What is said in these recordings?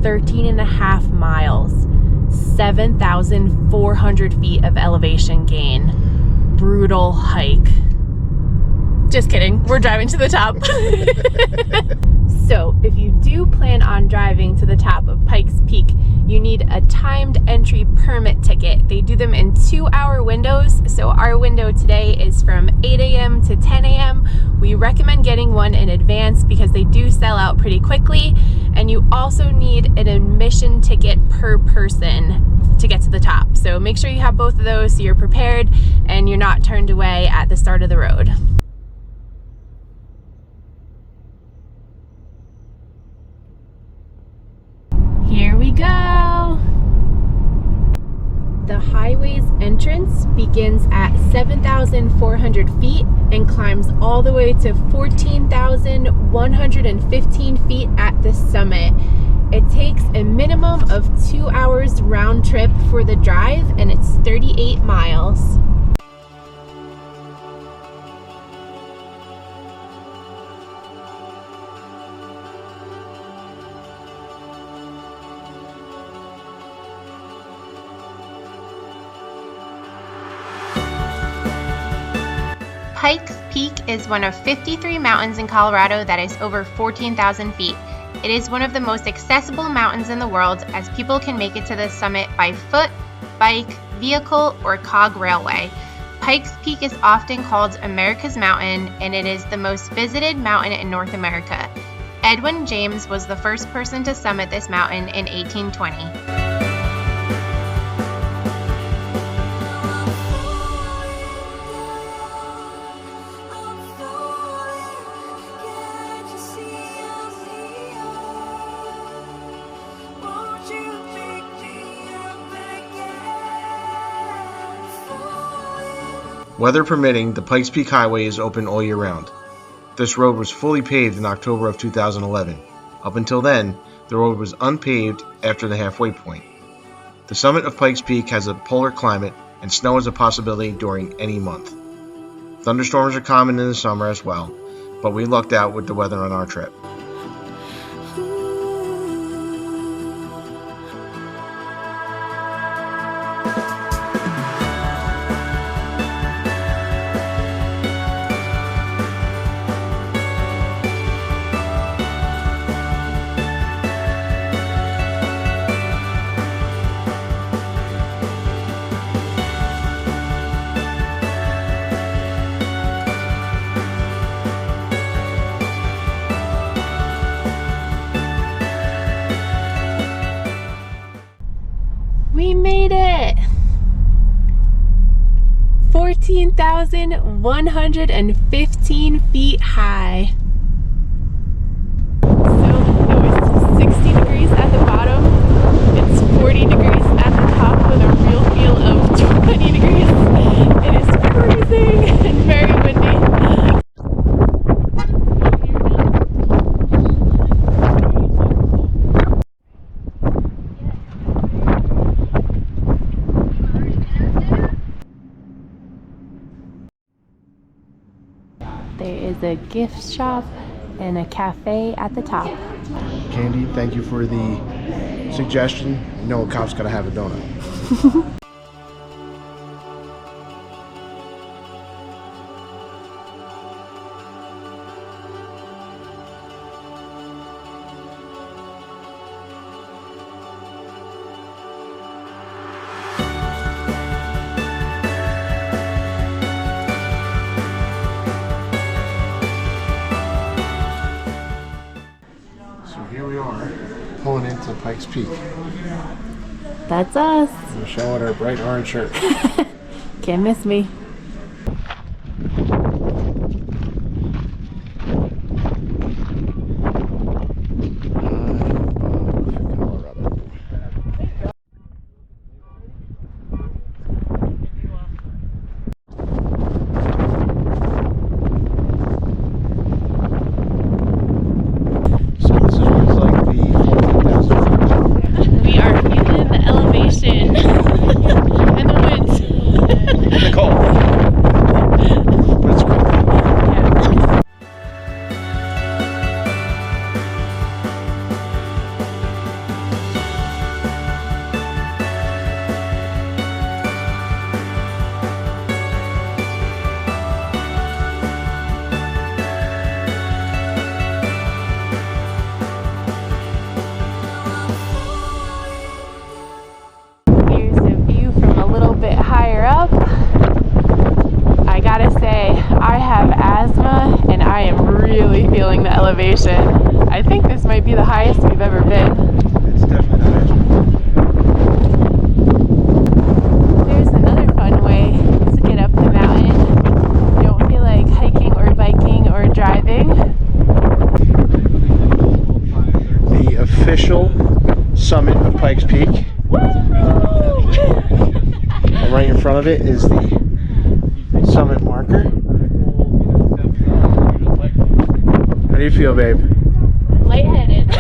13 and a half miles, 7,400 feet of elevation gain. Brutal hike. Just kidding, we're driving to the top. So if you do plan on driving to the top of Pikes Peak, you need a timed entry permit ticket. They do them in 2-hour windows. So our window today is from 8 a.m. to 10 a.m. We recommend getting one in advance because they do sell out pretty quickly. And you also need an admission ticket per person to get to the top. So make sure you have both of those so you're prepared and you're not turned away at the start of the road. Here we go! The highway's entrance begins at 7,400 feet and climbs all the way to 14,115 feet at the summit. It takes a minimum of 2 hours round trip for the drive, and it's 38 miles. Pikes Peak is one of 53 mountains in Colorado that is over 14,000 feet. It is one of the most accessible mountains in the world as people can make it to the summit by foot, bike, vehicle, or cog railway. Pikes Peak is often called America's Mountain, and it is the most visited mountain in North America. Edwin James was the first person to summit this mountain in 1820. Weather permitting, the Pikes Peak Highway is open all year round. This road was fully paved in October of 2011. Up until then, the road was unpaved after the halfway point. The summit of Pikes Peak has a polar climate, and snow is a possibility during any month. Thunderstorms are common in the summer as well, but we lucked out with the weather on our trip. We made it! 14,115 feet high. So it was 60 degrees at the bottom. It's 40 degrees at the top with a real feel of 20 degrees. It is freezing and very windy. There is a gift shop and a cafe at the top. Candy, thank you for the suggestion. You know a cop's gotta have a donut. Here we are, pulling into Pikes Peak. That's us. We're showing our bright orange shirt. Can't miss me. We are feeling the elevation and the wind. And the cold. I think this might be the highest we've ever been. It's definitely not as There's another fun way to get up the mountain. You don't feel like hiking or biking or driving. the official summit of Pikes Peak. And right in front of it is the summit marker. How do you feel, babe? Lightheaded.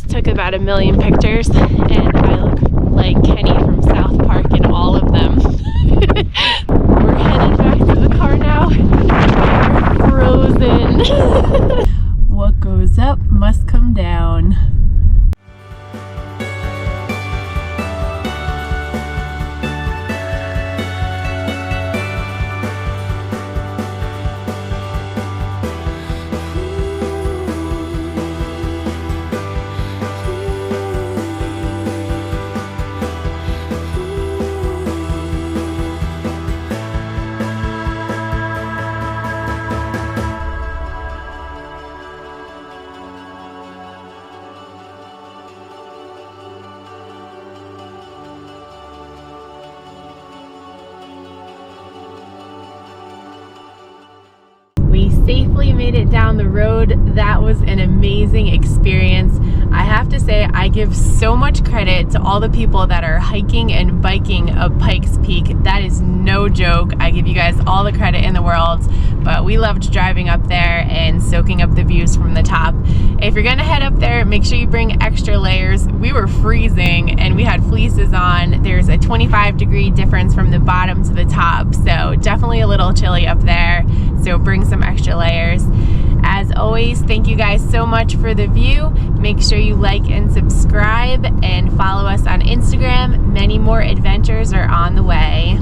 Took about 1 million pictures, and I look like Kenny from South Park in all of them. We're headed back to the car now. We're frozen. What goes up must come down. Safely made it down the road. That was an amazing experience. I have to say, I give so much credit to all the people that are hiking and biking up Pikes Peak. That is no joke. I give you guys all the credit in the world, but we loved driving up there and soaking up the views from the top. If you're gonna head up there, make sure you bring extra layers. We were freezing and we had fleeces on. There's a 25-degree difference from the bottom to the top, so definitely a little chilly up there, so bring some extra layers. As always, thank you guys so much for the view. Make sure you like and subscribe and follow us on Instagram. Many more adventures are on the way.